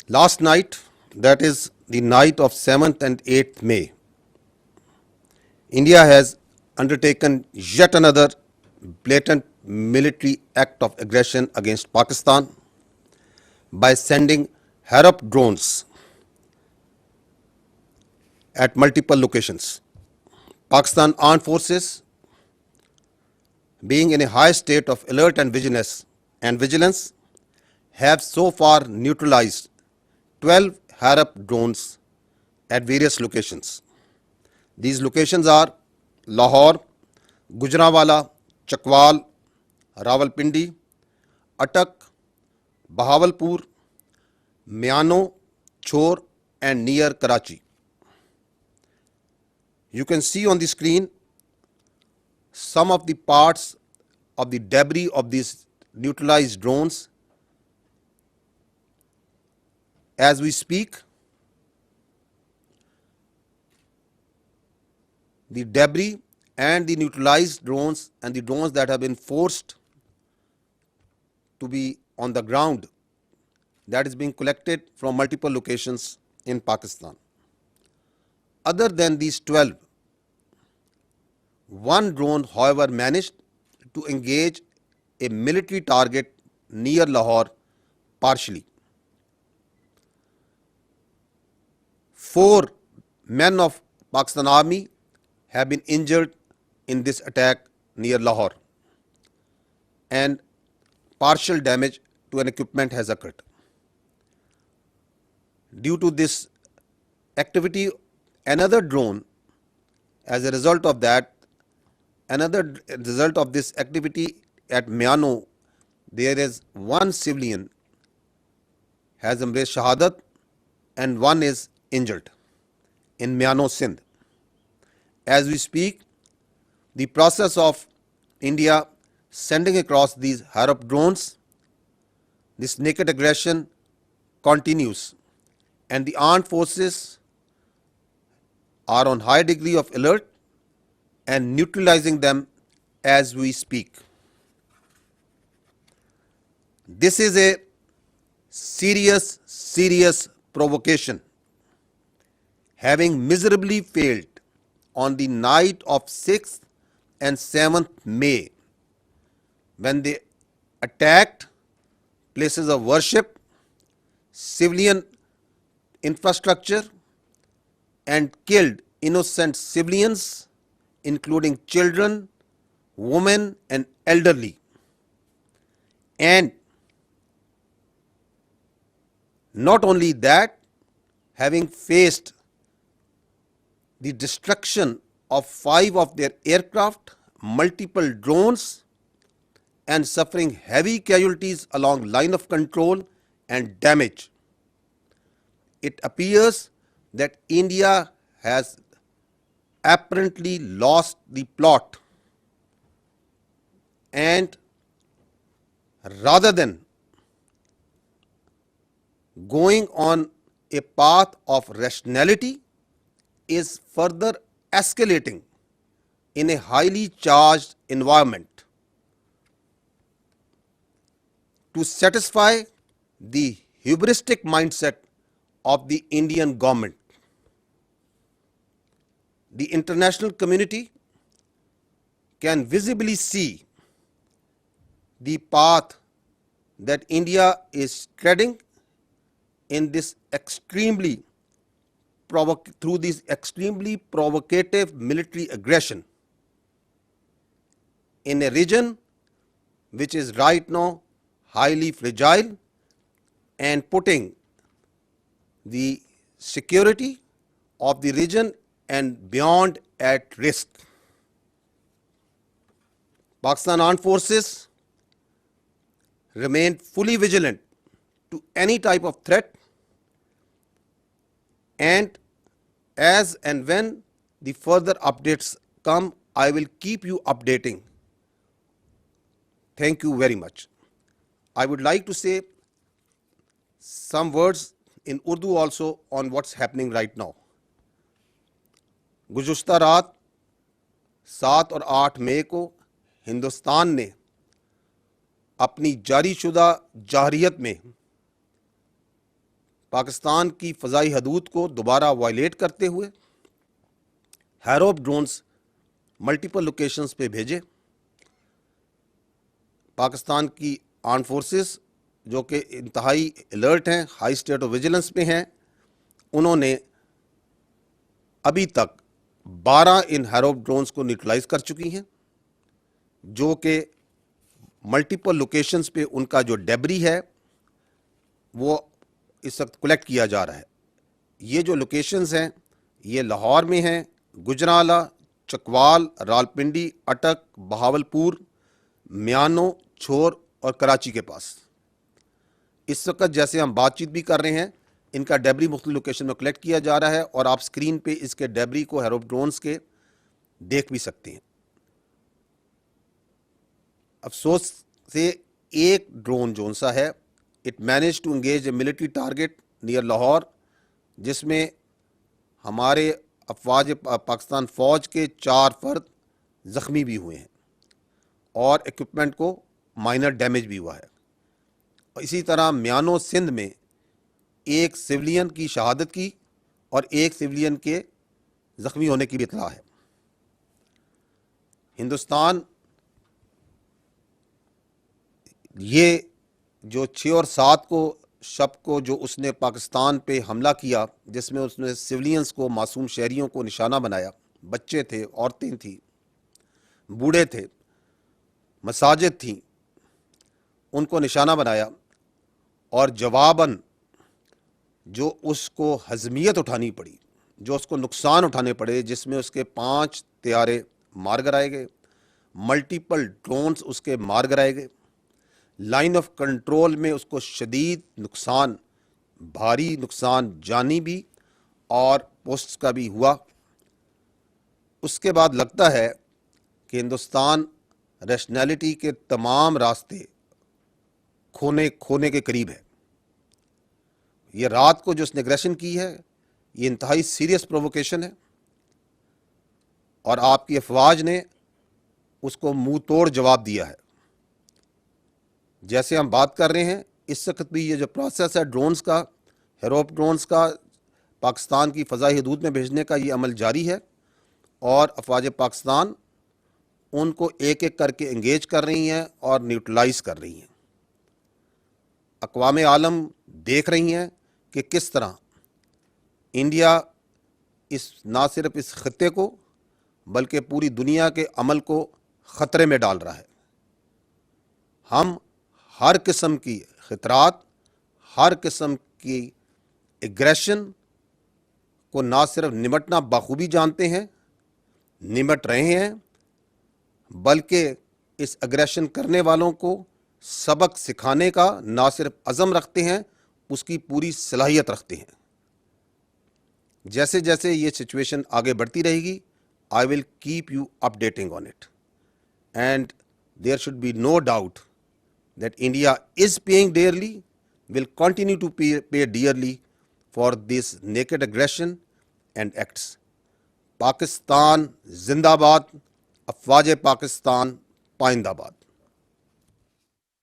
Last night, that is the night of 7th and 8th May, India has undertaken yet another blatant military act of aggression against Pakistan by sending Harap drones at multiple locations. Pakistan Armed Forces, being in a high state of alert and vigilance, have so far neutralized 12 Harap drones at various locations. These locations are Lahore, Gujranwala, Chakwal, Rawalpindi, Attak, Bahawalpur, Miano, Chor, and near Karachi. You can see on the screen some of the parts of the debris of these neutralized drones. As we speak, the debris and the neutralized drones and the drones that have been forced to be on the ground, that is being collected from multiple locations in Pakistan. Other than these 12, one drone, however, managed to engage a military target near Lahore partially. 4 men of Pakistan Army have been injured in this attack near Lahore, and partial damage to an equipment has occurred. Due to this activity, another drone, as a result of that, another result of this activity at Miano, there is one civilian has embraced Shahadat and one is injured in Miano, Sindh. As we speak, the process of India sending across these Harap drones, this naked aggression continues, and the armed forces are on high degree of alert and neutralizing them as we speak. This is a serious provocation, having miserably failed on the night of 6th and 7th May, when they attacked places of worship, civilian infrastructure, and killed innocent civilians, including children, women, and elderly. And not only that, having faced the destruction of 5 of their aircraft, multiple drones, and suffering heavy casualties along line of control and damage, it appears that India has apparently lost the plot, and rather than going on a path of rationality, is further escalating in a highly charged environment to satisfy the hubristic mindset of the Indian government. The international community can visibly see the path that India is treading in this through this extremely provocative military aggression in a region which is right now highly fragile and putting the security of the region and beyond at risk. Pakistan Armed Forces remain fully vigilant to any type of threat, and as and when the further updates come, I will keep you updating. Thank you very much. I would like to say some words in Urdu also on what's happening right now. गुज़श्ता रात 7 और 8 मई को हिंदुस्तान ने अपनी जारी शुदा जाहरियत में پاکستان کی فضائی حدود کو دوبارہ وائلیٹ کرتے ہوئے ہیروپ ڈرونز ملٹیپل لوکیشنز پہ بھیجے. پاکستان کی آرم فورسز جو کہ انتہائی الرٹ ہیں, ہائی اسٹیٹ آف ویجیلنس پہ ہیں, انہوں نے ابھی تک 12 ان ہیروپ ڈرونز کو نیوٹرلائز کر چکی ہیں, جو کہ ملٹیپل لوکیشنز پہ ان کا جو ڈیبری ہے وہ اس وقت کلیکٹ کیا جا رہا ہے. یہ جو لوکیشنز ہیں یہ لاہور میں ہیں, گجرانوالہ, چکوال, راولپنڈی, اٹک, بہاولپور, میانو, چھور اور کراچی کے پاس. اس وقت جیسے ہم بات چیت بھی کر رہے ہیں ان کا ڈیبری مختلف لوکیشن میں کلیکٹ کیا جا رہا ہے, اور آپ سکرین پہ اس کے ڈیبری کو ہیروپ ڈرونز کے دیکھ بھی سکتے ہیں. افسوس سے ایک ڈرون جو سا ہے it manage to engage a military target near Lahore, جس میں ہمارے افواج پاکستان فوج کے 4 فرد زخمی بھی ہوئے ہیں اور ایکوپمنٹ کو مائنر ڈیمیج بھی ہوا ہے. اسی طرح میانو سندھ میں ایک سویلین کی شہادت کی اور ایک سویلین کے زخمی ہونے کی بھی اطلاع ہے. ہندوستان یہ جو 6 اور 7 کو شب کو جو اس نے پاکستان پہ حملہ کیا, جس میں اس نے سویلینز کو, معصوم شہریوں کو نشانہ بنایا, بچے تھے, عورتیں تھیں, بوڑھے تھے, مساجد تھیں, ان کو نشانہ بنایا, اور جواباً جو اس کو ہضمیت اٹھانی پڑی, جو اس کو نقصان اٹھانے پڑے, جس میں اس کے 5 طیارے مار گرائے گئے, ملٹیپل ڈرونز اس کے مار گرائے گئے, لائن آف کنٹرول میں اس کو شدید نقصان, بھاری نقصان جانی بھی اور پوسٹس کا بھی ہوا. اس کے بعد لگتا ہے کہ ہندوستان ریشنلٹی کے تمام راستے کھونے کے قریب ہے. یہ رات کو جو اس نے اگریشن کی ہے یہ انتہائی سیریس پرووکیشن ہے, اور آپ کی افواج نے اس کو منہ توڑ جواب دیا ہے. جیسے ہم بات کر رہے ہیں اس وقت بھی یہ جو پروسیس ہے ڈرونز کا, ہیروپ ڈرونز کا پاکستان کی فضائی حدود میں بھیجنے کا, یہ عمل جاری ہے, اور افواج پاکستان ان کو ایک ایک کر کے انگیج کر رہی ہیں اور نیوٹرلائز کر رہی ہیں. اقوام عالم دیکھ رہی ہیں کہ کس طرح انڈیا نہ صرف اس خطے کو بلکہ پوری دنیا کے امن کو خطرے میں ڈال رہا ہے. ہم ہر قسم کی خطرات, ہر قسم کی ایگریشن کو نہ صرف نمٹنا بخوبی جانتے ہیں, نمٹ رہے ہیں, بلکہ اس ایگریشن کرنے والوں کو سبق سکھانے کا نہ صرف عزم رکھتے ہیں, اس کی پوری صلاحیت رکھتے ہیں. جیسے جیسے یہ سچویشن آگے بڑھتی رہے گی, I will keep you updating on it, and there should be no doubt that India is paying dearly, will continue to pay dearly for this naked aggression and acts. Pakistan زندہ باد, افواج پاکستان پائندہ باد.